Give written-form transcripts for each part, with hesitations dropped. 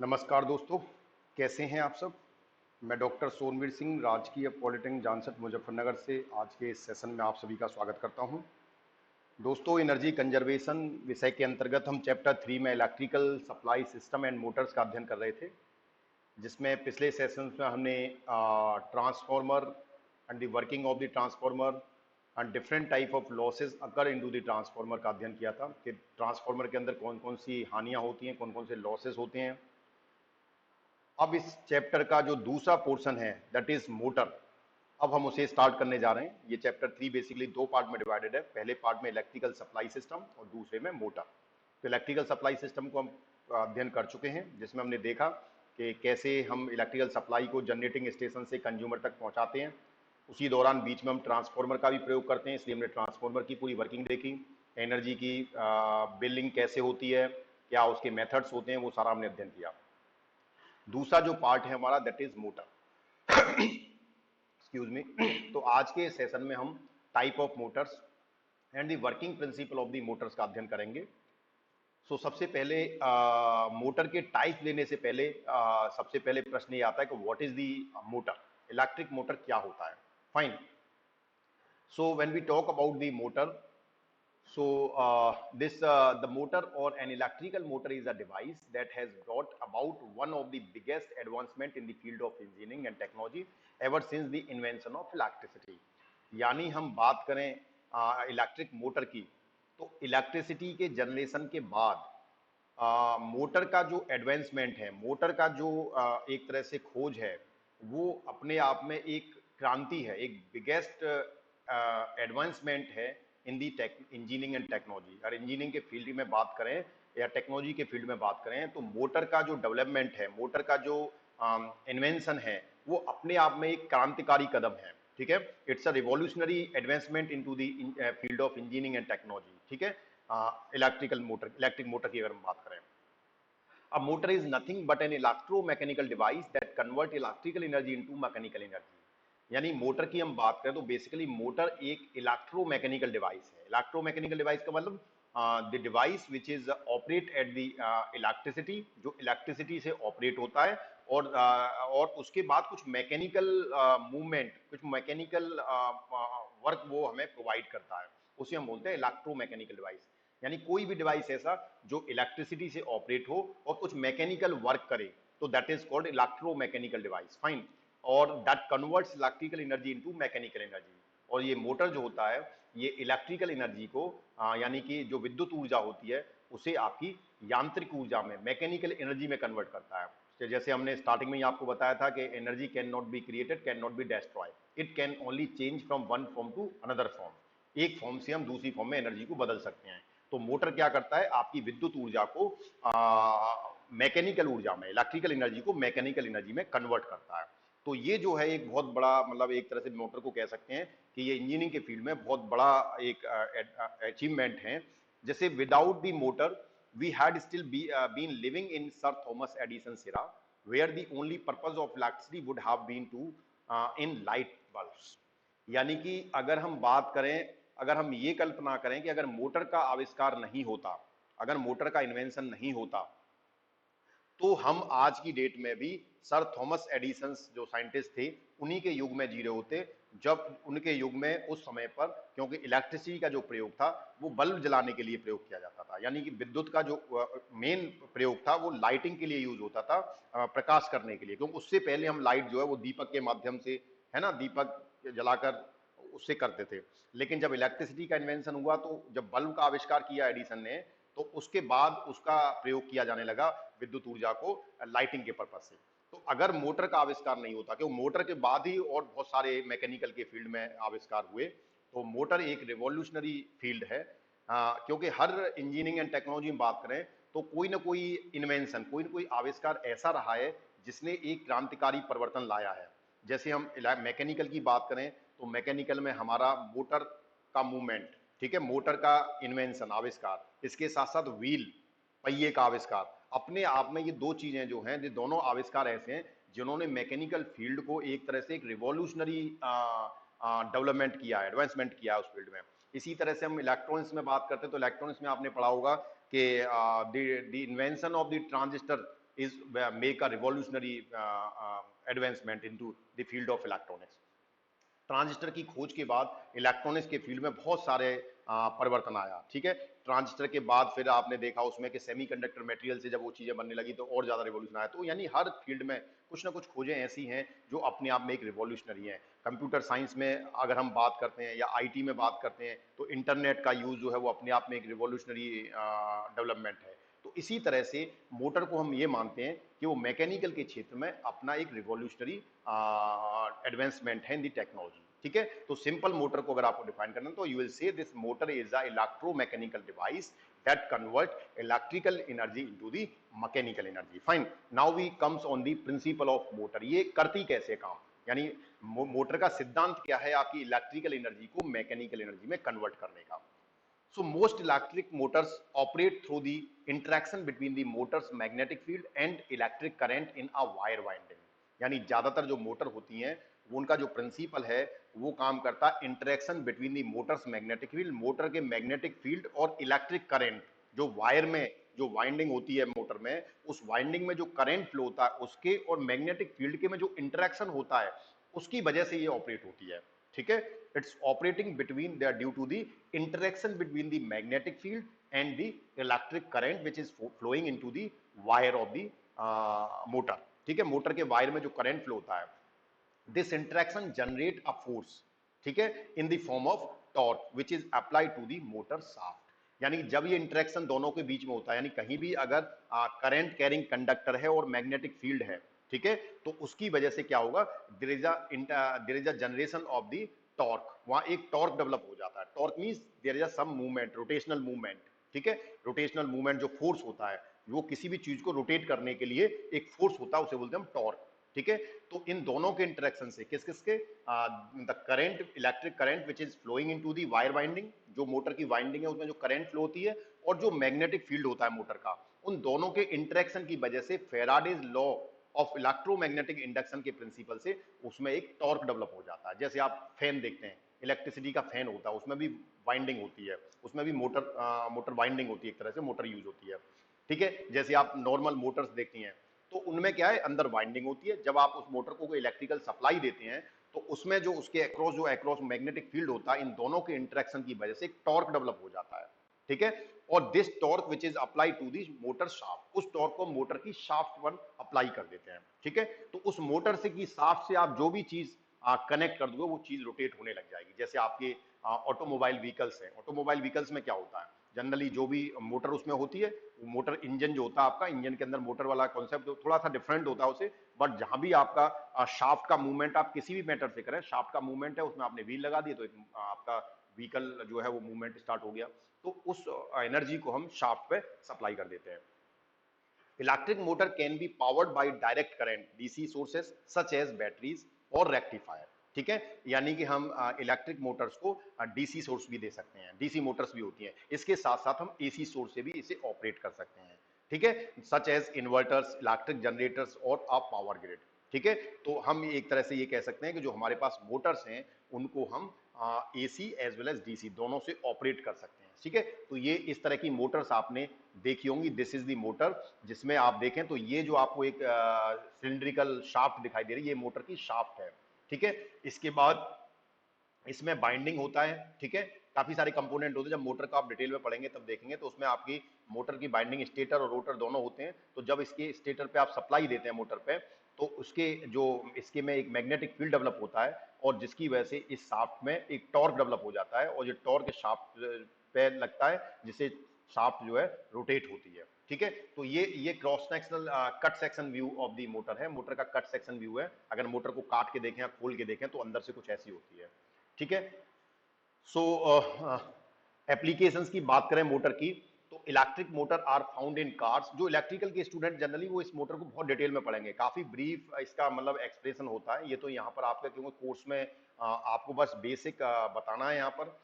नमस्कार दोस्तों, कैसे हैं आप सब। मैं डॉक्टर सोनवीर सिंह, राजकीय पॉलिटेक्निक जानसठ मुजफ्फरनगर से आज के इस सेशन में आप सभी का स्वागत करता हूं। दोस्तों, एनर्जी कंजर्वेशन विषय के अंतर्गत हम चैप्टर 3 में electrical supply system and Motors का अध्ययन कर रहे थे, जिसमें पिछले सेशंस में हमने transformer and the working of the transformer and different type of losses occur into the transformer का अध्ययन किया था कि ट्रांसफार्मर के अंदर कौन कौन सी हानियां होती हैं, कौन कौन से लॉसेस होते हैं। अब इस चैप्टर का जो दूसरा पोर्शन है दैट इज मोटर, अब हम उसे स्टार्ट करने जा रहे हैं। ये चैप्टर 3 बेसिकली दो पार्ट में डिवाइडेड है। पहले पार्ट में इलेक्ट्रिकल सप्लाई सिस्टम और दूसरे में मोटर। तो इलेक्ट्रिकल सप्लाई सिस्टम को हम अध्ययन कर चुके हैं, जिसमें हमने देखा कि कैसे हम इलेक्ट्रिकल सप्लाई को जनरेटिंग स्टेशन से कंज्यूमर तक पहुंचाते हैं। उसी दौरान बीच में हम ट्रांसफार्मर का भी प्रयोग करते हैं, इसलिए हमने ट्रांसफार्मर की पूरी वर्किंग देखी। एनर्जी की बिलिंग कैसे होती है, क्या उसके मेथड्स होते हैं, वो सारा हमने अध्ययन किया। दूसरा जो पार्ट है हमारा that is motor. Excuse me. तो आज के सेशन में हम type of Motors and the working principle of the Motors का अध्ययन करेंगे। सबसे पहले मोटर के टाइप लेने से पहले सबसे पहले प्रश्न ये आता है कि what is the motor, electric motor क्या होता है। Fine. So when we talk about the motor, the motor or an electrical motor is a device that has brought about one of the biggest advancement in the field of engineering and technology ever since the invention of electricity। यानी हम बात करें electric motor की, तो electricity के generation के बाद motor का जो एडवांसमेंट है, मोटर का जो एक तरह से खोज है, वो अपने आप में एक क्रांति है, एक बिगेस्ट एडवांसमेंट है इन दी इंजीनियरिंग एंड टेक्नोलॉजी। और इंजीनियरिंग के फील्ड में बात करें या टेक्नोलॉजी के फील्ड में बात करें, तो मोटर का जो डेवलपमेंट है, मोटर का जो इन्वेंशन है, वो अपने आप में एक क्रांतिकारी कदम है। ठीक है, it's a revolutionary advancement into the field of engineering and technology. ठीक है, इलेक्ट्रिक मोटर की अगर हम बात करें, a motor is nothing but an electromechanical device that convert electrical energy into mechanical energy। यानी मोटर की हम बात करें तो बेसिकली मोटर एक इलेक्ट्रोमैकेनिकल डिवाइस है। इलेक्ट्रोमैकेनिकल डिवाइस का मतलब the device which is operate at the electricity, जो इलेक्ट्रिसिटी से ऑपरेट होता है और उसके बाद कुछ मैकेनिकल मूवमेंट, कुछ मैकेनिकल वर्क वो हमें प्रोवाइड करता है, उसे हम बोलते हैं इलेक्ट्रोमैकेनिकल डिवाइस। यानी कोई भी डिवाइस ऐसा जो इलेक्ट्रिसिटी से ऑपरेट हो और कुछ मैकेनिकल वर्क करे, तो that is called electromechanical device. Fine. और that converts electrical energy into mechanical energy. और ये मोटर जो होता है, ये इलेक्ट्रिकल एनर्जी को यानी कि जो विद्युत ऊर्जा होती है, उसे आपकी यांत्रिक ऊर्जा में, मैकेनिकल एनर्जी में कन्वर्ट करता है। तो जैसे हमने स्टार्टिंग में ही आपको बताया था कि energy can not be created, can not be destroyed, it can only change from one form to another form. एक फॉर्म से हम दूसरी फॉर्म में एनर्जी को बदल सकते हैं। तो मोटर क्या करता है, आपकी विद्युत ऊर्जा को मैकेनिकल ऊर्जा में, इलेक्ट्रिकल एनर्जी को मैकेनिकल एनर्जी में कन्वर्ट करता है। तो ये जो है एक बहुत बड़ा, मतलब एक तरह से मोटर को कह सकते हैं कि ये इंजीनियरिंग के फील्ड में बहुत बड़ा एक अचीवमेंट है। जैसे without the motor we had still been living in sir Thomas Edison era, where the only purpose of electricity would have been to in light bulbs. यानी कि अगर हम बात करें, अगर हम ये कल्पना करें कि अगर मोटर का आविष्कार नहीं होता, अगर मोटर का इन्वेंशन नहीं होता, तो हम आज की डेट में भी सर थॉमस एडिसन जो साइंटिस्ट थे, उन्हीं के युग में जी रहे होते, जब उनके युग में उस समय पर, क्योंकि इलेक्ट्रिसिटी का जो प्रयोग था वो बल्ब जलाने के लिए प्रयोग किया जाता था। यानी कि विद्युत का जो मेन प्रयोग था वो लाइटिंग के लिए यूज होता था, प्रकाश करने के लिए। क्योंकि उससे पहले हम लाइट जो है वो दीपक के माध्यम से, है ना, दीपक जलाकर उससे करते थे। लेकिन जब इलेक्ट्रिसिटी का इन्वेंशन हुआ, तो जब बल्ब का आविष्कार किया एडिसन ने, तो उसके बाद उसका प्रयोग किया जाने लगा विद्युत ऊर्जा को लाइटिंग के पर्पज से। तो अगर मोटर का आविष्कार नहीं होता, क्योंकि मोटर के बाद ही और बहुत सारे मैकेनिकल के फील्ड में आविष्कार हुए, तो मोटर एक रिवॉल्यूशनरी फील्ड है। क्योंकि हर इंजीनियरिंग एंड टेक्नोलॉजी में बात करें तो कोई ना कोई इन्वेंशन, कोई ना कोई आविष्कार ऐसा रहा है जिसने एक क्रांतिकारी परिवर्तन लाया है। जैसे हम मैकेनिकल की बात करें तो मैकेनिकल में हमारा मोटर का मूवमेंट, ठीक है, मोटर का इन्वेंशन, आविष्कार, इसके साथ साथ व्हील, पहिए का आविष्कार, अपने आप में ये दो चीजें जो हैं, ये दोनों आविष्कार ऐसे हैं जिन्होंने मैकेनिकल फील्ड को एक तरह से एक रिवॉल्यूशनरी डेवलपमेंट किया है, एडवांसमेंट किया है उस फील्ड में। इसी तरह से हम इलेक्ट्रॉनिक्स में बात करते हैं तो इलेक्ट्रॉनिक्स में आपने पढ़ा होगा कि the invention of the transistor is make a revolutionary advancement into the field of electronics. Transistor की खोज के बाद इलेक्ट्रॉनिक्स के फील्ड में बहुत सारे परिवर्तन आया, ठीक है। ट्रांजिस्टर के बाद फिर आपने देखा उसमें कि सेमीकंडक्टर मटेरियल से जब वो चीजें बनने लगी तो और ज्यादा रिवॉल्यूशन आया। तो यानी हर फील्ड में कुछ ना कुछ खोजें ऐसी हैं जो अपने आप में एक रिवॉल्यूशनरी हैं। कंप्यूटर साइंस में अगर हम बात करते हैं या आईटी में बात करते हैं तो इंटरनेट का यूज जो है वो अपने आप में एक रिवॉल्यूशनरी डेवलपमेंट है। तो इसी तरह से मोटर को हम ये मानते हैं कि वो मैकेनिकल के क्षेत्र में अपना एक रिवॉल्यूशनरी एडवांसमेंट है इन दी टेक्नोलॉजी, ठीक है। तो सिंपल मोटर को अगर आपको डिफाइन करना तो you will say this motor is a electromechanical device that convert electrical energy into the mechanical energy. Fine. Now we comes on the principle of motor. ये करती कैसे काम, यानी मोटर का सिद्धांत क्या है आपकी इलेक्ट्रिकल एनर्जी को मैकेनिकल एनर्जी में कन्वर्ट करने का। So most electric motors operate through the interaction between the motor's magnetic field and electric current in a wire winding. यानी ज्यादातर जो मोटर होती हैं वो उनका जो प्रिंसिपल है वो काम करता है interaction between the Motors magnetic field, motor के मैग्नेटिक फील्ड और इलेक्ट्रिक करंट, जो वायर में जो वाइंडिंग होती है मोटर में, उस वाइंडिंग में जो करंट फ्लो होता है उसके और मैग्नेटिक फील्ड के में जो इंटरेक्शन होता है उसकी वजह से ये ऑपरेट होती है, ठीक है। It's operating between they are due to the interaction between the magnetic field and the electric current which is flowing into the wire of the motor, ठीक है। मोटर के वायर में जो करंट फ्लो होता है, this interaction generate a force, ठीक है, in the form of torque which is applied to the motor shaft. यानी जब ये इंटरेक्शन दोनों के बीच में होता है, यानी कहीं भी अगर करंट कैरिंग कंडक्टर है और मैग्नेटिक फील्ड है, ठीक है, तो उसकी वजह से क्या होगा, there is a generation of the torque, वहां एक टॉर्क डेवलप हो जाता है। Torque means there is a some movement, rotational movement, ठीक है। रोटेशनल मूवमेंट जो फोर्स होता है, वो किसी भी चीज को रोटेट करने के लिए एक फोर्स होता है, उसे बोलते हैं हम टॉर्क, ठीक है। तो इन दोनों के इंटरेक्शन से किस किसके, the current, electric current which is flowing into the wire winding, जो मोटर की वाइंडिंग है उसमें जो करंट फ्लो होती है, और जो मैग्नेटिक फील्ड होता है मोटर का, उन दोनों के इंटरेक्शन की वजह से Faraday's law of electromagnetic induction के प्रिंसिपल से उसमें एक टॉर्क डेवलप हो जाता है। जैसे आप फैन देखते हैं, इलेक्ट्रिसिटी का फैन होता है, उसमें भी वाइंडिंग होती है, उसमें भी मोटर वाइंडिंग होती है, एक तरह से मोटर यूज होती है, ठीक है। जैसे आप नॉर्मल मोटर्स देखती हैं तो उनमें क्या है, अंदर वाइंडिंग होती है। जब आप उस मोटर को कोई इलेक्ट्रिकल सप्लाई देते हैं तो उसमें जो उसके अक्रॉस मैग्नेटिक फील्ड होता है, इन दोनों के इंटरेक्शन की वजह से एक टॉर्क डेवलप हो जाता है, ठीक है। और this torque which is apply to the motor shaft, उस टॉर्क को मोटर की शाफ्ट पर अप्लाई कर देते हैं, ठीक है। तो उस मोटर से की शाफ्ट से आप जो भी चीज कनेक्ट कर दोगे वो चीज रोटेट होने लग जाएगी। जैसे आपके ऑटोमोबाइल व्हीकल्स हैं, ऑटोमोबाइल व्हीकल्स में क्या होता है, जनरली जो भी मोटर उसमें होती है, वो मोटर इंजन जो होता है आपका, इंजन के अंदर मोटर वाला कॉन्सेप्ट थोड़ा सा डिफरेंट होता है उसे, बट जहां भी आपका शाफ्ट का मूवमेंट आप किसी भी मेथड से करें, शाफ्ट का मूवमेंट है, उसमें आपने व्हील लगा दिए तो आपका व्हीकल जो है वो मूवमेंट स्टार्ट हो गया, तो उस एनर्जी को हम शाफ्ट पे सप्लाई कर देते हैं। Electric motor can be powered by direct current DC sources such as batteries और रेक्टिफायर, ठीक है। यानी कि हम इलेक्ट्रिक मोटर्स को डीसी सोर्स भी दे सकते हैं, डीसी मोटर्स भी होती हैं, इसके साथ साथ हम एसी सोर्स से भी इसे ऑपरेट कर सकते हैं, ठीक है, such as inverters, electric generators और अ पावर ग्रिड, ठीक है। तो हम एक तरह से ये कह सकते हैं कि जो हमारे पास मोटर्स हैं उनको हम AC as well as DC दोनों से ऑपरेट कर सकते हैं, ठीक है। तो ये इस तरह की मोटर्स आपने देखी होंगी, दिस इज दी मोटर, जिसमें आप देखें तो ये जो आपको एक सिलिंड्रिकल शाफ्ट दिखाई दे रही है, ये मोटर की शाफ्ट है, ठीक है। इसके बाद इसमें बाइंडिंग होता है, ठीक है, काफी सारे कंपोनेंट होते हैं, जब मोटर का आप डिटेल में पढ़ेंगे तब देखेंगे, तो उसमें आपकी मोटर की बाइंडिंग स्टेटर और रोटर दोनों होते हैं। तो जब इसके स्टेटर पे आप सप्लाई देते हैं मोटर पे, तो उसके जो इसके में एक मैग्नेटिक फील्ड डेवलप होता है, और जिसकी वजह से इस शाफ्ट में एक टॉर्क डेवलप हो जाता है, और ये टॉर्क शाफ्ट पे लगता है, जिससे शाफ्ट जो है रोटेट होती है, ठीक है। तो ये cross sectional cut section view of the motor है, मोटर का कट सेक्शन व्यू है। अगर मोटर को काट के देखें या खोल के देखें तो अंदर से कुछ ऐसी होती है, ठीक है। सो एप्लीकेशंस की बात करें मोटर की, तो electric motor are found in cars. जो इलेक्ट्रिकल के स्टूडेंट जनरली वो इस मोटर को बहुत डिटेल में पढ़ेंगे, काफी ब्रीफ इसका मतलब एक्सप्रेशन होता है, ये तो यहाँ पर आपका क्योंकि कोर्स में आपको बस बेसिक बताना है यहाँ पर,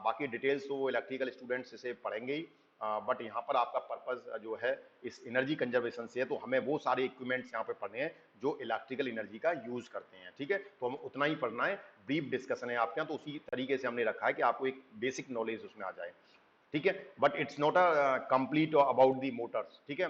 बाकी डिटेल्स तो इलेक्ट्रिकल स्टूडेंट्स इसे पढ़ेंगे ही, बट यहाँ पर आपका पर्पज जो है इस एनर्जी कंजर्वेशन से है, तो हमें वो सारे इक्विपमेंट्स यहाँ पे पढ़ने हैं जो इलेक्ट्रिकल एनर्जी का यूज करते हैं, ठीक है। तो हम उतना ही पढ़ना है, ब्रीफ डिस्कशन है आपके यहाँ, तो उसी तरीके से हमने रखा है कि आपको एक बेसिक नॉलेज उसमें आ जाए, ठीक है। But it's not a complete about the motors, ठीक है।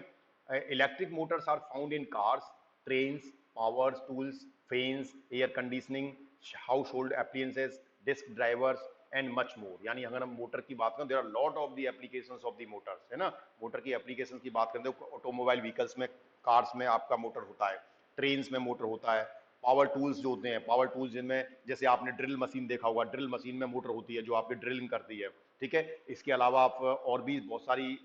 Electric motors are found in cars, trains, power tools, fans, air conditioning, household appliances, disk drivers and much more. यानी अगर हम मोटर की बात करें, there are lot of the applications of the motors, है ना। मोटर की application की बात करें तो ऑटोमोबाइल व्हीकल्स में, कार्स में आपका मोटर होता है, ट्रेन्स में मोटर होता है, पावर टूल्स जो होते हैं, पावर टूल्स जिनमें जैसे आपने ड्रिल मशीन देखा होगा, ड्रिल मशीन में मोटर होती है जो आपकी ड्रिलिंग करती है, ठीक है। इसके अलावा आप और भी बहुत सारी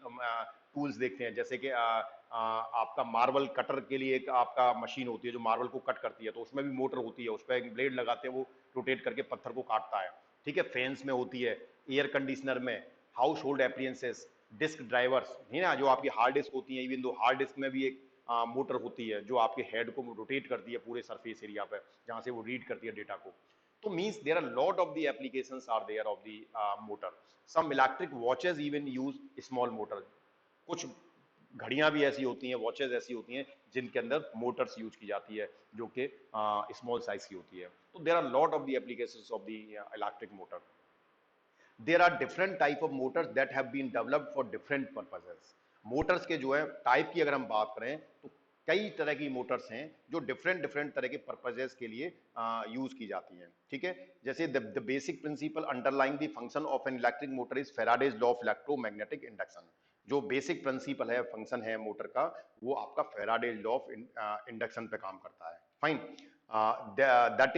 टूल्स देखते हैं, जैसे कि आपका मार्बल कटर के लिए एक आपका मशीन होती है जो मार्बल को कट करती है, तो उसमें भी मोटर होती है, उस पर एक ब्लेड लगाते हैं, वो रोटेट करके पत्थर को काटता है, ठीक है। फैंस में होती है, एयर कंडीशनर में, household appliances, disk drivers है ना, जो आपकी हार्ड डिस्क होती है, इवन दो हार्ड डिस्क में भी एक मोटर होती है जो आपके हेड को रोटेट करती है पूरे सरफेस एरिया पे, जहां से वो रीड करती है डेटा को। तो means there are lot of the applications are there of the motor. Some electric watches even use small motor. कुछ घड़ियां भी ऐसी होती हैं, वॉचेस ऐसी होती हैं जिनके अंदर मोटर्स यूज की जाती है जो कि स्मॉल साइज की होती है। तो there are lot of the applications of the electric motor. There are different type of motors that have been developed for different purposes. Motors के जो है टाइप की अगर हम बात करें तो कई तरह की मोटर्स हैं जो डिफरेंट डिफरेंट तरह के पर्पसेस के लिए यूज की जाती हैं, ठीक है। जैसे the basic principle underlying the function of an electric motor is Faraday's law of electromagnetic induction. जो बेसिक प्रिंसिपल है, फंक्शन है मोटर का, वो आपका फेराडेज लॉ ऑफ इंडक्शन पे काम करता है। Fine. That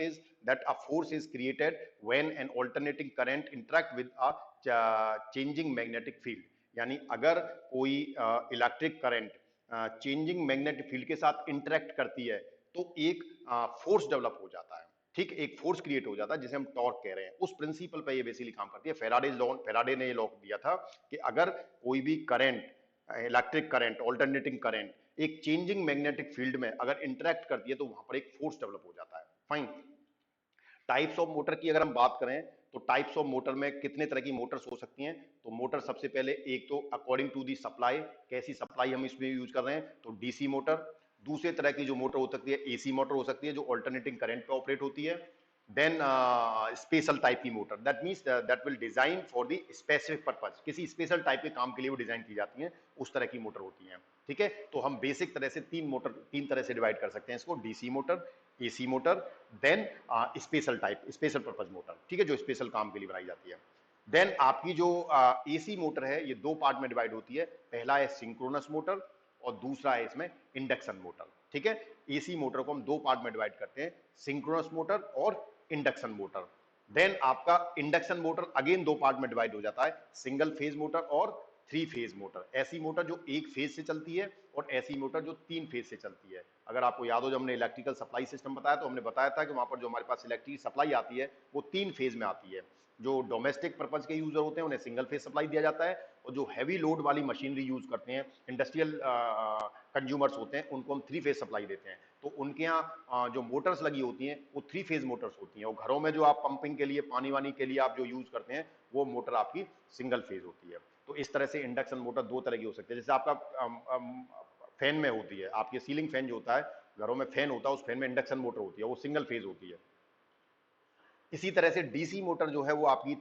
is that a force is created when an alternating current interact with a changing magnetic field। यानी अगर कोई electric current changing magnetic field के साथ इंटरेक्ट करती है तो एक फोर्स डेवलप हो जाता है, ठीक, एक फोर्स क्रिएट हो जाता है जिसे हम टॉर्क कह रहे हैं। उस प्रिंसिपल पे ये बेसिकली काम करती है। फेराडे ने ये लॉ दिया था कि अगर कोई भी current, electric current, alternating current एक चेंजिंग मैग्नेटिक फील्ड में अगर इंटरेक्ट करती है तो वहां पर एक फोर्स डेवलप हो जाता है। फाइन। टाइप्स ऑफ मोटर की अगर हम बात करें तो टाइप्स ऑफ मोटर में कितने तरह की मोटर्स हो सकती हैं। तो मोटर सबसे पहले एक तो अकॉर्डिंग टू दी सप्लाई, कैसी सप्लाई हम इसमें यूज कर रहे हैं, तो डीसी मोटर। दूसरे तरह की जो मोटर हो सकती है एसी मोटर हो सकती है जो ऑल्टरनेटिंग करंट पे ऑपरेट होती है। देन स्पेशल टाइप की motor, that means that will design for the specific purpose, किसी स्पेशल टाइप के काम के लिए वो डिजाइन की जाती हैं, उस तरह की मोटर होती हैं, ठीक है। तो हम बेसिक तरह से तीन तरह से डिवाइड कर सकते हैं इसको, DC motor, AC motor, then special type, special purpose motor, ठीक है, जो स्पेशल काम के लिए बनाई जाती है। देन आपकी जो एसी मोटर है ये दो पार्ट में डिवाइड होती है, पहला है सिंक्रोनस मोटर और दूसरा है इसमें इंडक्शन मोटर, ठीक है। एसी मोटर को हम दो पार्ट में डिवाइड करते हैं, सिंक्रोनस मोटर और इंडक्शन मोटर। देन आपका इंडक्शन मोटर अगेन दो पार्ट में डिवाइड हो जाता है, सिंगल फेज मोटर और थ्री फेज मोटर। ऐसी मोटर जो एक फेज से चलती है और ऐसी मोटर जो तीन फेज से चलती है। अगर आपको याद हो जब हमने इलेक्ट्रिकल सप्लाई सिस्टम बताया तो हमने बताया था कि वहां पर जो हमारे पास इलेक्ट्रिक सप्लाई आती है वो तीन फेज में आती है। जो डोमेस्टिक पर्पज के यूजर होते हैं उन्हें सिंगल फेज सप्लाई दिया जाता है, और जो हैवी लोड वाली मशीनरी यूज करते हैं, इंडस्ट्रियल कंज्यूमर्स होते हैं, उनको हम थ्री फेज सप्लाई देते हैं। तो उनके यहाँ जो मोटर्स लगी होती हैं वो थ्री फेज मोटर्स होती हैं, और घरों में जो आप पंपिंग के लिए, पानी वानी के लिए आप जो यूज करते हैं वो मोटर आपकी सिंगल फेज होती है। तो इस तरह से इंडक्शन मोटर दो तरह की हो सकती है। जैसे आपका फैन में होती है, आपकी सीलिंग फैन जो होता है, घरों में फैन होता है, उस फैन में इंडक्शन मोटर होती है, वो सिंगल फेज होती है। इसी तरह से डीसी मोटर जो है वो आपकी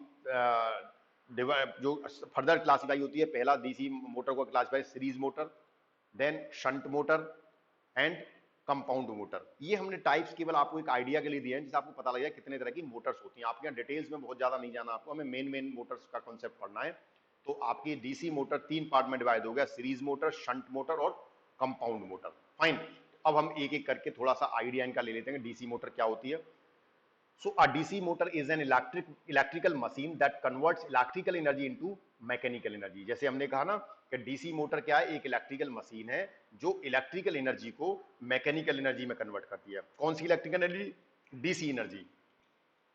जो फर्दर क्लासिफाई होती है, पहला डीसी मोटर को classify series motor, then shunt motor and compound motor. ये हमने टाइप्स केवल आपको एक आइडिया के लिए दिए हैं, जिससे आपको पता लग जाए कितने तरह की मोटर्स होती हैं। आपके यहाँ डिटेल्स में बहुत ज्यादा नहीं जाना, आपको हमें मेन मेन मोटर्स का कॉन्सेप्ट पढ़ना है। तो आपकी डीसी मोटर तीन पार्ट में डिवाइड हो गया, सीरीज मोटर, शंट मोटर और कंपाउंड मोटर। फाइन। अब हम एक एक करके थोड़ा सा आइडिया इनका ले लेते हैं, डीसी मोटर क्या होती है। So a DC motor is an electrical machine that converts electrical energy into mechanical energy। जैसे हमने कहा ना कि डीसी मोटर क्या है, एक इलेक्ट्रिकल मशीन है जो इलेक्ट्रिकल एनर्जी को मैकेनिकल एनर्जी में कन्वर्ट करती है। कौन सी इलेक्ट्रिकल एनर्जी? डीसी एनर्जी,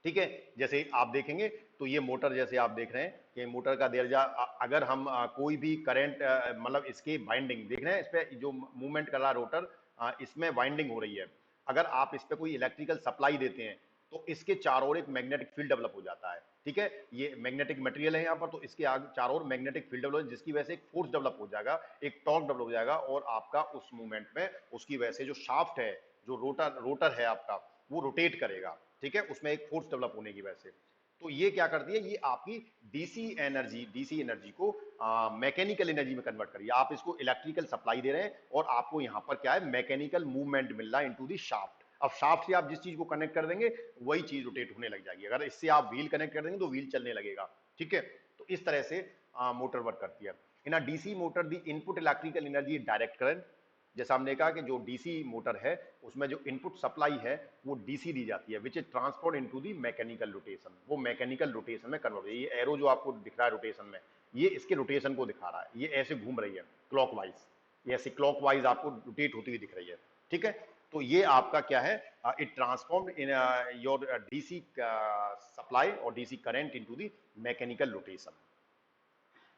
ठीक है। जैसे आप देखेंगे तो ये मोटर, जैसे आप देख रहे हैं कि मोटर का दर्जा, अगर हम कोई भी करंट, मतलब इसकी वाइंडिंग देख रहे हैं, इस पे जो मूवमेंट कर रहा है रोटर, इसमें वाइंडिंग हो रही है। अगर आप इस पे कोई इलेक्ट्रिकल सप्लाई देते हैं तो इसके चारों ओर एक मैग्नेटिक फील्ड डेवलप हो जाता है, ठीक है। ये मैग्नेटिक मटेरियल है यहाँ पर, तो इसके आगे चारों ओर मैग्नेटिक फील्ड डेवलप, जिसकी वजह से एक फोर्स डेवलप हो जाएगा, एक टॉर्क डेवलप हो जाएगा, और आपका उस मूवमेंट में उसकी वजह से जो शाफ्ट है, जो रोटर रोटर है आपका, वो रोटेट करेगा, ठीक है, उसमें एक फोर्स डेवलप होने की वजह से। तो ये क्या करती है, ये आपकी डीसी एनर्जी को मैकेनिकल एनर्जी में कन्वर्ट करिए। आप इसको इलेक्ट्रिकल सप्लाई दे रहे हैं और आपको यहाँ पर क्या है, मैकेनिकल मूवमेंट मिल रहा है इनटू दी शाफ्ट। अब शाफ्ट से आप जिस चीज को कनेक्ट कर देंगे वही चीज रोटेट होने लग जाएगी। अगर इससे आप व्हील कनेक्ट कर देंगे तो व्हील चलने लगेगा, ठीक है। तो इस तरह से मोटर वर्क करती है। In a DC motor the input electrical energy direct current, जैसा हमने कहा कि जो डीसी मोटर है उसमें जो इनपुट सप्लाई है वो डीसी दी जाती है, which is transferred into the mechanical rotation. वो मैकेनिकल रोटेशन में कन्वर्ट, ये एरो जो आपको दिख रहा है रोटेशन में, ये इसके रोटेशन को दिखा रहा है। ये ऐसे घूम रही है क्लॉकवाइज, ये ऐसे क्लॉकवाइज आपको रोटेट होती हुई दिख रही है, ठीक है। तो ये आपका क्या है, it transform in your DC supply और DC current into the mechanical rotation.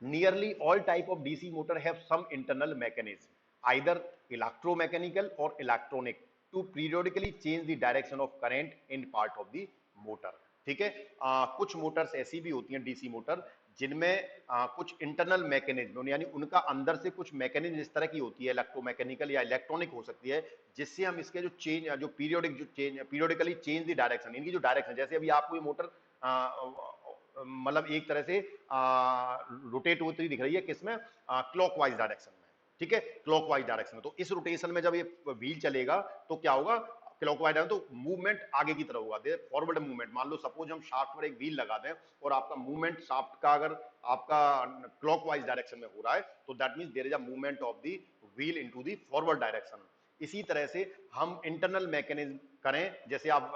Nearly all type of DC motor have some internal mechanism, either electromechanical or electronic, to periodically change the direction of current in part of the motor, ठीक है। कुछ Motors ऐसी भी होती हैं DC motor जिनमें कुछ internal mechanism, यानी उनका अंदर से कुछ मैकेनिज्म इस तरह की होती है, इलेक्ट्रोमैकेनिकल या इलेक्ट्रॉनिक हो सकती है, जिससे हम इसके जो चेंज, जो पीरियोडिकली चेंज द डायरेक्शन, इनकी जो डायरेक्शन, जैसे अभी आपको ये मोटर मतलब एक तरह से रोटेट होती हुई दिख रही है, किसमें, क्लॉकवाइज डायरेक्शन में, ठीक है, क्लॉकवाइज डायरेक्शन में। तो इस रोटेशन में जब ये व्हील चलेगा तो क्या होगा, क्लॉकवाइज डायरेक्शन, तो मूवमेंट आगे की तरफ होगा, फॉरवर्ड मूवमेंट। मान लो सपोज हम शाफ्ट पर एक व्हील लगा दें और आपका मूवमेंट शाफ्ट का अगर आपका क्लॉकवाइज डायरेक्शन में हो रहा है तो that means there is a movement of the wheel into the forward direction. इसी तरह से हम इंटरनल मैकेनिज्म करें, जैसे आप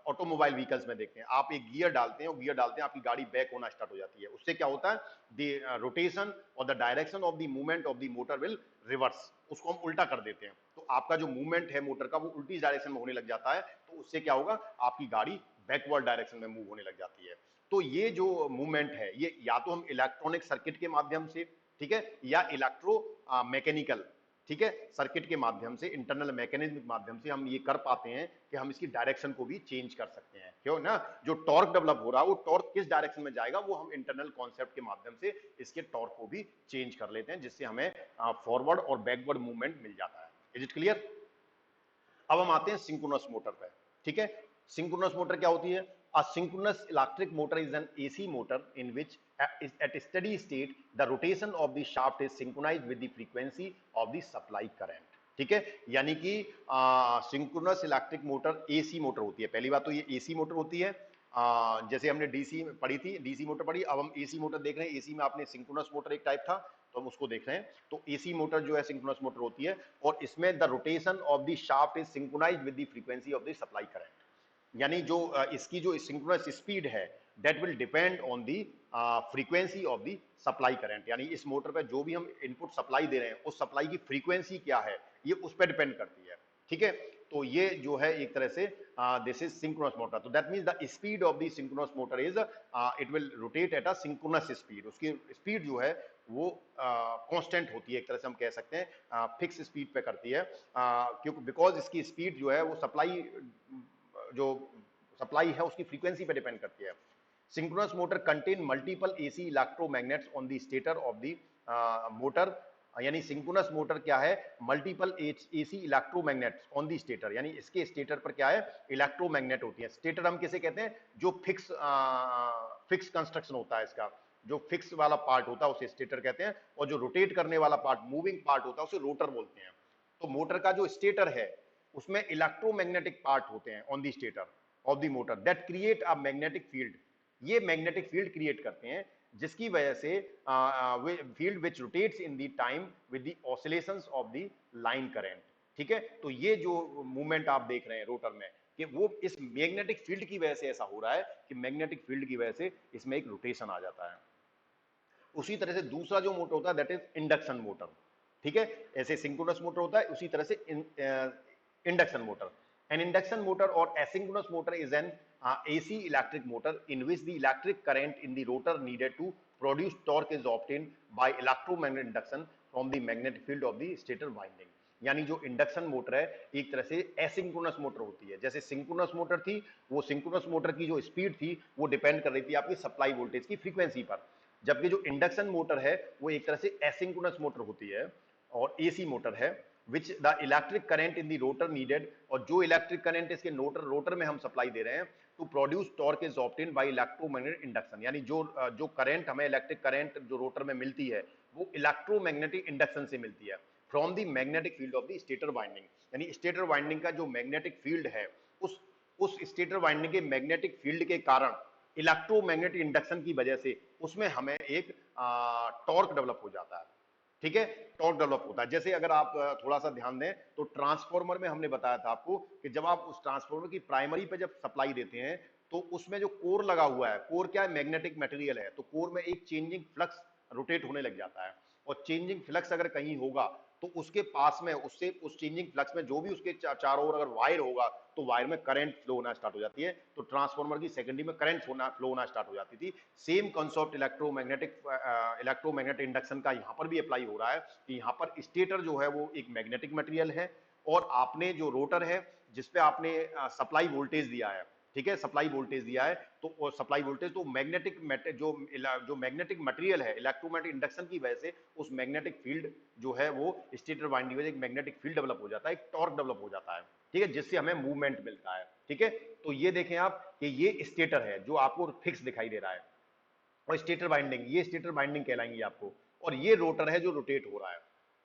ऑटोमोबाइल व्हीकल्स में देखते हैं, आप एक गियर डालते हैं और गियर डालते हैं आपकी गाड़ी बैक होना स्टार्ट हो जाती है। उससे क्या होता है, द रोटेशन और the direction of the movement of the motor will reverse, उसको हम उल्टा कर देते हैं। तो आपका जो मूवमेंट है मोटर का वो उल्टी डायरेक्शन में होने लग जाता है, तो उससे क्या होगा, आपकी गाड़ी बैकवर्ड डायरेक्शन में मूव होने लग जाती है। तो ये जो मूवमेंट है ये या तो हम इलेक्ट्रॉनिक सर्किट के माध्यम से, ठीक है, या इलेक्ट्रो मैकेनिकल, ठीक है, सर्किट के माध्यम से, इंटरनल मैकेनिज्म के माध्यम से हम ये कर पाते हैं कि हम इसकी डायरेक्शन को भी चेंज कर सकते हैं। क्यों ना, जो टॉर्क डेवलप हो रहा है वो टॉर्क किस डायरेक्शन में जाएगा वो हम इंटरनल कॉन्सेप्ट के माध्यम से इसके टॉर्क को भी चेंज कर लेते हैं, जिससे हमें फॉरवर्ड और बैकवर्ड मूवमेंट मिल जाता है। Is it clear? अब हम आते हैं सिंक्रोनस मोटर पे, ठीक है। सिंक्रोनस मोटर क्या होती है? अ synchronous electric motor is an AC motor in which at steady state the rotation of the shaft is synchronized with the frequency of the supply current, ठीक है। यानी कि synchronous electric motor AC motor होती है। पहली बात तो ये एसी मोटर होती है, जैसे हमने डीसी पढ़ी थी, डीसी मोटर पढ़ी, अब हम एसी मोटर देख रहे हैं। एसी में आपने सिंक्रोनस मोटर एक टाइप था तो हम उसको देख रहे हैं। तो एसी मोटर जो है सिंक्रोनस मोटर होती है और इसमें the rotation of the shaft is synchronized with the frequency of the supply current, यानी जो इसकी जो सिंक्रोनस स्पीड है that will depend on the frequency of the supply current, यानी इस मोटर पे जो भी हम इनपुट सप्लाई दे रहे हैं उस सप्लाई की फ्रीक्वेंसी क्या है ये उस पर डिपेंड करती है, ठीक है। तो ये जो है एक तरह से दिस इज सिंक्रोनस मोटर। तो that means the speed of the synchronous motor is it will rotate at a synchronous speed. उसकी स्पीड जो है वो कांस्टेंट होती है, एक तरह से हम कह सकते हैं फिक्स स्पीड पे करती है, क्योंकि बिकॉज इसकी स्पीड जो है वो सप्लाई, जो सप्लाई है उसकी फ्रीक्वेंसी पे डिपेंड करती है। Synchronous motor contain multiple AC electromagnets on the stator of the motor, यानी सिंक्रोनस मोटर क्या है, multiple AC electromagnets on the stator, यानी इसके स्टेटर पर क्या है, इलेक्ट्रोमैग्नेट होती है। स्टेटर हम किसे कहते हैं, जो फिक्स कंस्ट्रक्शन होता है इसका, जो फिक्स वाला पार्ट होता है उसे स्टेटर कहते हैं, और जो रोटेट करने वाला पार्ट, मूविंग पार्ट होता है उसे रोटर बोलते हैं। तो मोटर का जो स्टेटर है उसमें इलेक्ट्रोमैग्नेटिक पार्ट होते हैं on the stator of the motor that create a magnetic field. ये मैग्नेटिक फील्ड क्रिएट करते हैं जिसकी वजह से field which rotates in the time with the oscillations of the line current, ठीक है। तो ये जो मूवमेंट आप देख रहे हैं रोटर में कि वो इस मैग्नेटिक फील्ड की वजह से ऐसा हो रहा है कि मैग्नेटिक फील्ड की वजह से इसमें एक रोटेशन आ जाता है। उसी तरह से दूसरा जो मोटर होता है दैट इज इंडक्शन मोटर, ठीक है। ऐसे सिंक्रोनस मोटर होता है, उसी तरह से induction motor. An induction motor or asynchronous motor is an AC electric motor in which the electric current in the rotor needed to produce torque is obtained by electromagnetic induction from the magnetic field of the stator winding। यानी जो induction motor है एक तरह से asynchronous motor होती है। जैसे synchronous motor थी, वो सिंक्रोनस मोटर की जो स्पीड थी वो डिपेंड कर रही थी आपकी सप्लाई वोल्टेज की फ्रीक्वेंसी पर, जबकि जो इंडक्शन मोटर है वो एक तरह से एसिंक्रोनस मोटर होती है और एसी मोटर है, which the electric current in the rotor needed, और जो इलेक्ट्रिक करंट इसके रोटर में हम सप्लाई दे रहे हैं to produce torque is obtain by electromagnetic induction, यानी जो करंट हमें इलेक्ट्रिक करंट जो रोटर में मिलती है वो इलेक्ट्रोमैग्नेटिक इंडक्शन से मिलती है from the magnetic field of the stator winding, यानी स्टेटर वाइंडिंग का जो मैग्नेटिक फील्ड है उस स्टेटर वाइंडिंग के मैग्नेटिक फील्ड के कारण इलेक्ट्रोमैग्नेटिक इंडक्शन की वजह से उसमें हमें एक टॉर्क डेवलप हो जाता है, ठीक है, टॉर्क डेवलप होता है। जैसे अगर आप थोड़ा सा ध्यान दें तो ट्रांसफॉर्मर में हमने बताया था आपको कि जब आप उस ट्रांसफॉर्मर की प्राइमरी पे जब सप्लाई देते हैं तो उसमें जो कोर लगा हुआ है, कोर क्या है, मैग्नेटिक मटेरियल है, तो कोर में एक चेंजिंग फ्लक्स रोटेट होने लग जाता है, और चेंजिंग फ्लक्स अगर कहीं होगा तो उसके पास में उससे उस चेंजिंग फ्लक्स में जो भी उसके चारों ओर अगर वायर होगा तो वायर में करंट फ्लो होना स्टार्ट हो जाती है, तो ट्रांसफॉर्मर की सेकेंडरी में करंट फ्लो होना स्टार्ट हो जाती थी। सेम कॉन्सेप्ट इलेक्ट्रोमैग्नेटिक इंडक्शन का यहाँ पर भी अप्लाई हो रहा है कि यहाँ पर स्टेटर जो है वो एक मैग्नेटिक मटेरियल है, और आपने जो रोटर है जिसपे आपने सप्लाई वोल्टेज दिया है, ठीक है, सप्लाई वोल्टेज दिया है, तो सप्लाई वोल्टेज तो जो मैग्नेटिक मटेरियल है इलेक्ट्रोमैग्नेटिक इंडक्शन की वजह से उस मैग्नेटिक फील्ड जो है वो स्टेटर वाइंडिंग में एक मैग्नेटिक फील्ड डेवलप हो जाता है, एक टॉर्क डेवलप हो जाता है, ठीक है, जिससे हमें मूवमेंट मिलता है, ठीक है। तो ये देखें आप कि ये स्टेटर है जो आपको फिक्स दिखाई दे रहा है, और स्टेटर वाइंडिंग, ये स्टेटर वाइंडिंग कहलाएंगी आपको, और ये रोटर है जो रोटेट हो रहा है,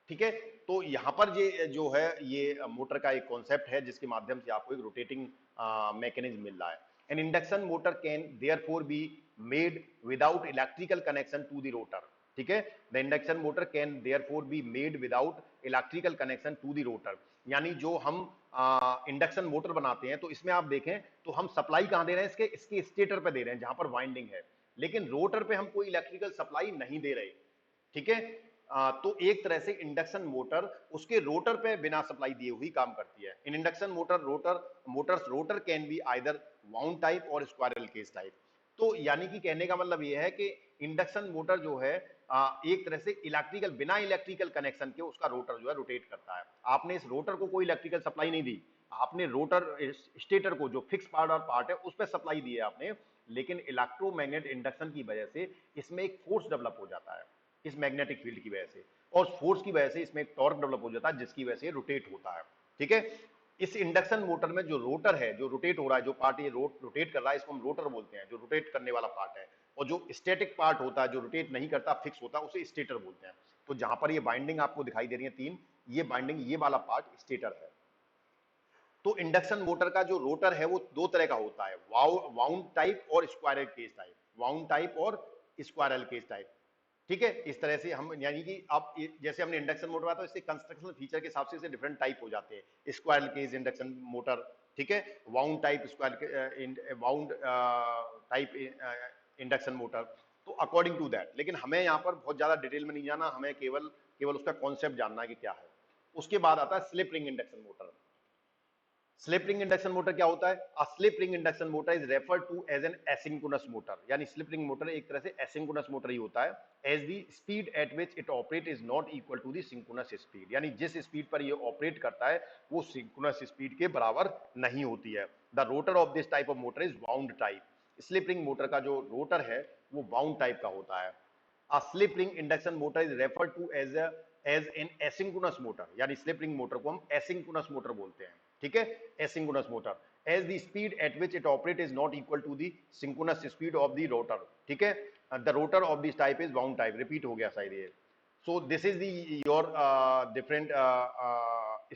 ठीक है। तो यहां पर ये जो है ये मोटर का एक कॉन्सेप्ट है जिसके माध्यम से आपको एक रोटेटिंग मैकेनिज्म मिल रहा है। An induction motor can therefore be made without electrical connection to the rotor, ठीक है, the induction motor can therefore be made without electrical connection to the rotor, यानी जो हम इंडक्शन मोटर बनाते हैं तो इसमें आप देखें तो हम सप्लाई कहां दे रहे हैं, इसके स्टेटर पे दे रहे हैं जहां पर वाइंडिंग है, लेकिन रोटर पे हम कोई इलेक्ट्रिकल सप्लाई नहीं दे रहे, ठीक है। तो एक तरह से इंडक्शन मोटर उसके रोटर पे बिना सप्लाई दिए हुई काम करती है। इन induction rotor can be either wound type और स्क्वायरल केज टाइप। तो यानी कि कहने का मतलब यह है कि इंडक्शन मोटर जो है एक तरह से बिना इलेक्ट्रिकल कनेक्शन के उसका रोटर जो है रोटेट करता है। आपने इस रोटर को कोई इलेक्ट्रिकल सप्लाई नहीं दी, आपने रोटर स्टेटर को जो फिक्स पार्ट और पार्ट है उस पर सप्लाई दी है आपने, लेकिन इलेक्ट्रोमैग्नेट इंडक्शन की वजह से इसमें एक फोर्स डेवलप हो जाता है इस मैग्नेटिक फील्ड की वजह से, और फोर्स की वजह से इसमें एक टॉर्क डेवलप हो जाता है जिसकी वजह से रोटेट होता है, ठीक है। इस इंडक्शन मोटर में जो रोटर है जो रोटेट हो रहा है, जो पार्ट ये रोटेट कर रहा है इसको हम रोटर बोलते हैं, जो रोटेट करने वाला पार्ट है, और जो स्टैटिक पार्ट होता है जो रोटेट नहीं करता फिक्स होता है उसे स्टेटर बोलते हैं। तो जहां पर ये बाइंडिंग आपको दिखाई दे रही है तीन, ये बाइंडिंग ये वाला पार्ट स्टेटर है। तो इंडक्शन मोटर का जो रोटर है वो दो तरह का होता है, वाउंड टाइप और squirrel cage type, wound type और स्क्वायरल केज टाइप, ठीक है। इस तरह से हम यानी कि अब जैसे हमने इंडक्शन मोटर बताया तो इसके कंस्ट्रक्शनल फीचर के हिसाब से इसे डिफरेंट टाइप हो जाते हैं, स्क्वायरल केज इंडक्शन मोटर, ठीक है, wound type wound type induction motor, तो अकॉर्डिंग टू दैट। लेकिन हमें यहाँ पर बहुत ज्यादा डिटेल में नहीं जाना, हमें केवल केवल उसका कॉन्सेप्ट जानना है कि क्या है। उसके बाद आता है slip ring induction motor. Slip ring induction motor क्या होता है? Uh slip ring induction motor is referred to as an asynchronous motor, यानी स्लिप रिंग मोटर एक तरह से एसिंक्रोनस मोटर ही होता है, as the speed at which it operate is not equal to the synchronous speed, यानी जिस speed पर ये ऑपरेट करता है वो सिंक्रोनस स्पीड के बराबर नहीं होती है। The rotor of this type of motor is wound type, slip ring motor का जो रोटर है वो वाउंड टाइप का होता है। A slip ring induction motor is referred to as an asynchronous motor, यानी स्लिप रिंग मोटर को हम एसिंक्रोनस मोटर बोलते हैं, ठीक है, asynchronous motor, as the speed at which it operates is not equal to the synchronous speed of the rotor, ठीक है। the rotor of this type is wound type, repeat हो गया शायद ये। so this is the your different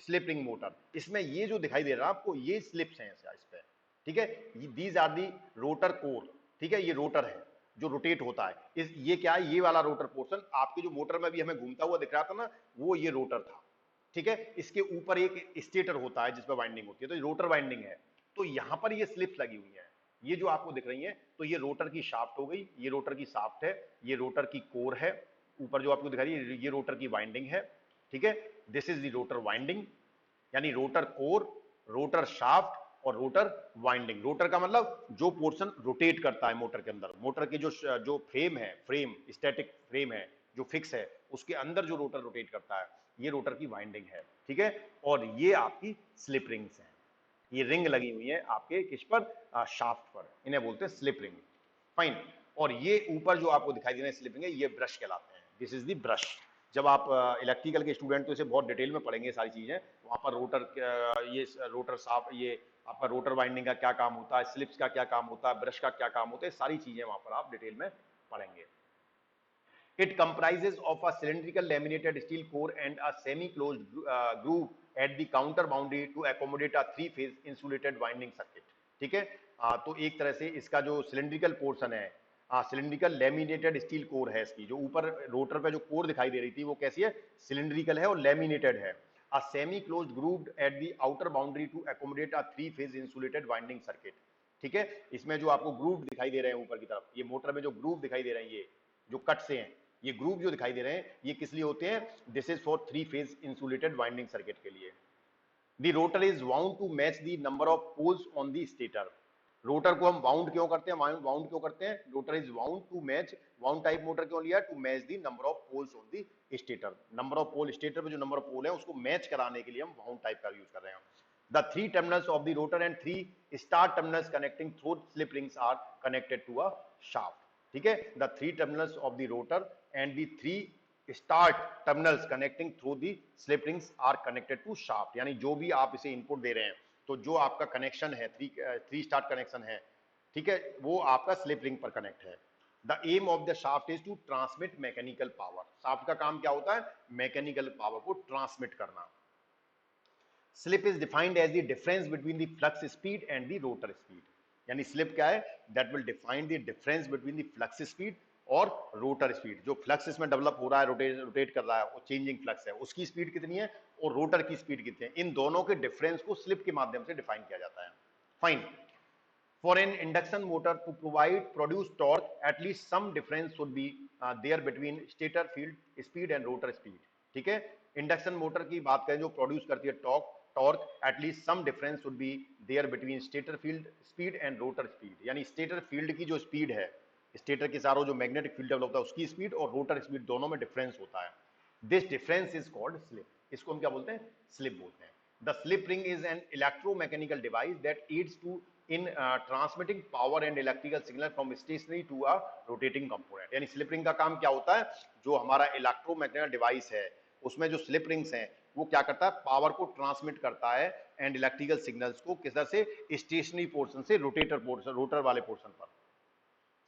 slip ring motor, इसमें ये जो दिखाई दे रहा है आपको ये स्लिप्स हैं इस पे, ठीक है, these are the rotor core, ठीक है, ये रोटर है जो रोटेट होता है। ये क्या है, ये वाला रोटर पोर्शन आपके जो मोटर में भी हमें घूमता हुआ दिख रहा था ना, वो ये रोटर था, ठीक है। इसके ऊपर एक स्टेटर होता है जिसपे वाइंडिंग होती है, तो ये रोटर वाइंडिंग है। तो यहां पर ये स्लिप्स लगी हुई है, ये जो आपको दिख रही है, तो ये रोटर की शाफ्ट हो गई, ये रोटर की शाफ्ट है, ये रोटर की कोर है, ऊपर जो आपको दिख रही है ये रोटर की वाइंडिंग है, ठीक है। This is the rotor winding, यानी रोटर कोर, रोटर शाफ्ट और रोटर वाइंडिंग। रोटर का मतलब जो पोर्शन रोटेट करता है मोटर के अंदर, मोटर की जो फ्रेम है, फ्रेम स्टैटिक फ्रेम है जो फिक्स है, उसके अंदर जो रोटर रोटेट करता है ये रोटर की वाइंडिंग है, ठीक है। और ये आपकी स्लिप रिंग्स हैं, ये रिंग लगी हुई है आपके किस पर, शाफ्ट पर, इन्हें बोलते हैं स्लिप रिंग, फाइन। और ये ऊपर जो आपको दिखाई दे रहे हैं स्लिप रिंग है, ये ब्रश कहलाते हैं, दिस इज द ब्रश, जब आप इलेक्ट्रिकल के स्टूडेंट तो इसे बहुत डिटेल में पढ़ेंगे सारी चीजें। वहाँ पर रोटर, ये रोटर साफ, ये आपका रोटर वाइंडिंग का क्या काम होता है, स्लिप्स का क्या काम होता है, ब्रश का क्या काम होता है, सारी चीजें वहाँ पर आप डिटेल में पढ़ेंगे। It comprises of a cylindrical laminated steel core and a semi-closed groove at the counter boundary to accommodate a three-phase insulated winding circuit. ठीक है, तो एक तरह से इसका जो सिलिंड्रिकल पोर्शन है, सिलिंड्रिकल लेमिनेटेड स्टील कोर है इसकी, जो ऊपर रोटर पे जो कोर दिखाई दे रही थी वो कैसी है, सिलिंड्रिकल है और लेमिनेटेड है। A semi-closed grooved at the outer boundary to accommodate a three-phase insulated winding circuit. ठीक है, इसमें जो आपको ग्रूव दिखाई दे रहे हैं ऊपर की तरफ, ये मोटर में जो ग्रूव दिखाई दे रहे हैं, ये जो कट से हैं, ये ग्रूव जो दिखाई दे रहे हैं, ये किस लिए होते हैं, this is for three phase insulated winding circuit के लिए। The rotor is wound to match the number of poles on the stator. Rotor को हम वाउंड क्यों करते हैं, वाउंड क्यों करते हैं, rotor is wound to match, wound type motor क्यों लिया, to match the number of poles on the stator. Number of pole, stator पे जो नंबर ऑफ पोल है उसको मैच कराने के लिए हम वाउंड टाइप का यूज कर रहे हैं। The three terminals of the rotor and three star terminals connecting through slip rings are connected to a shaft. ठीक है, the three terminals of the rotor and the three star terminals connecting through the slip rings are connected to shaft. यानी जो भी आप इसे input दे रहे हैं, तो जो आपका कनेक्शन है, थ्री स्टार कनेक्शन है, ठीक है, वो आपका स्लिप रिंग पर कनेक्ट है। The aim of the shaft is to transmit mechanical power. Shaft का काम क्या होता है, मैकेनिकल पावर को ट्रांसमिट करना। Slip is defined as the difference between the flux speed and the rotor speed. यानी स्लिप क्या है, that will define the difference between the flux speed और रोटर स्पीड। जो फ्लक्स इसमें डेवलप हो रहा है, रोटेट कर रहा है, वो चेंजिंग फ्लक्स है, उसकी स्पीड कितनी है और रोटर की स्पीड कितनी है, इन दोनों के डिफरेंस को स्लिप के माध्यम से डिफाइन किया जाता है। Fine. For an induction motor to produce torque, at least some difference should be there between stator field speed and rotor speed. ठीक है, इंडक्शन मोटर की बात करें जो प्रोड्यूस करती है torque, at least some difference should be there between stator field speed and rotor speed. यानी stator field की जो स्पीड है, स्टेटर के चारों जो मैग्नेटिक फील्ड डेवलप होता है उसकी स्पीड और रोटर स्पीड दोनों में डिफरेंस होता है। This difference is called slip. इसको हम क्या बोलते हैं, स्लिप बोलते हैं। The slip ring is an electromechanical device that aids to in transmitting power and electrical signal from stationary to a rotating component। यानी स्लिप रिंग का काम क्या होता है, जो हमारा इलेक्ट्रोमैग्नेटिक डिवाइस है उसमें जो स्लिप रिंग्स हैं वो क्या करता है, पावर को ट्रांसमिट करता है एंड इलेक्ट्रिकल सिग्नल्स को किस तरह से, स्टेशनरी पोर्शन से रोटर वाले पोर्शन पर।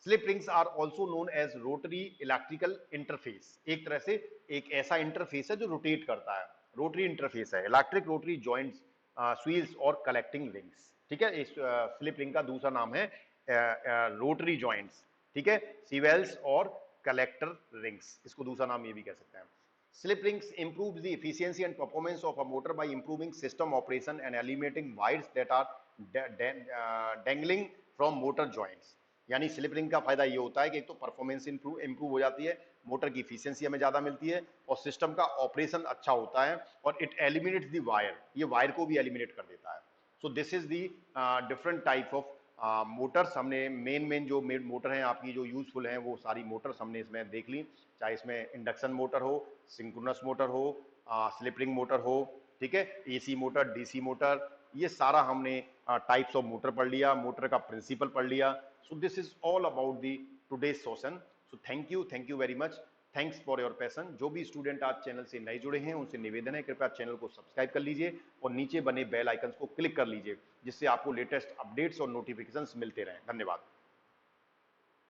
Slip rings are also known as rotary electrical interface. एक तरह से एक ऐसा इंटरफेस है जो रोटेट करता है, रोटरी इंटरफेस है, इलेक्ट्रिक रोटरी जॉइंट्स, स्वील्स और कलेक्टिंग रिंग्स। ठीक है, इस स्लिप रिंग का दूसरा नाम है रोटरी जॉइंट्स। ठीक है, सीवेल्स और कलेक्टर रिंग्स, इसको दूसरा नाम ये भी कह सकते हैं। Slip rings improves the efficiency and performance of a motor by improving system operation and eliminating wires that are dangling from motor joints। यानी स्लिप रिंग का फायदा ये होता है कि एक तो परफॉर्मेंस इंप्रूव हो जाती है, मोटर की इफिशियंसी हमें ज्यादा मिलती है और सिस्टम का ऑपरेशन अच्छा होता है, और इट एलिमिनेट्स द वायर, ये वायर को भी एलिमिनेट कर देता है। So this is the different type of Motors. हमने मेन जो मोटर हैं आपकी जो यूजफुल हैं वो सारी मोटर्स हमने इसमें देख ली, चाहे इसमें इंडक्शन मोटर हो, सिंक्रोनस मोटर हो, स्लिप रिंग मोटर हो, ठीक है, एसी मोटर, डीसी मोटर, ये सारा हमने टाइप्स ऑफ मोटर पढ़ लिया, मोटर का प्रिंसिपल पढ़ लिया। So this is all about the today's session. So thank you very much, thanks for your passion. जो भी स्टूडेंट आज चैनल से नए जुड़े हैं उनसे निवेदन है कृपया चैनल को सब्सक्राइब कर लीजिए और नीचे बने बेल आइकन को क्लिक कर लीजिए, जिससे आपको लेटेस्ट अपडेट्स और नोटिफिकेशंस मिलते रहें। धन्यवाद।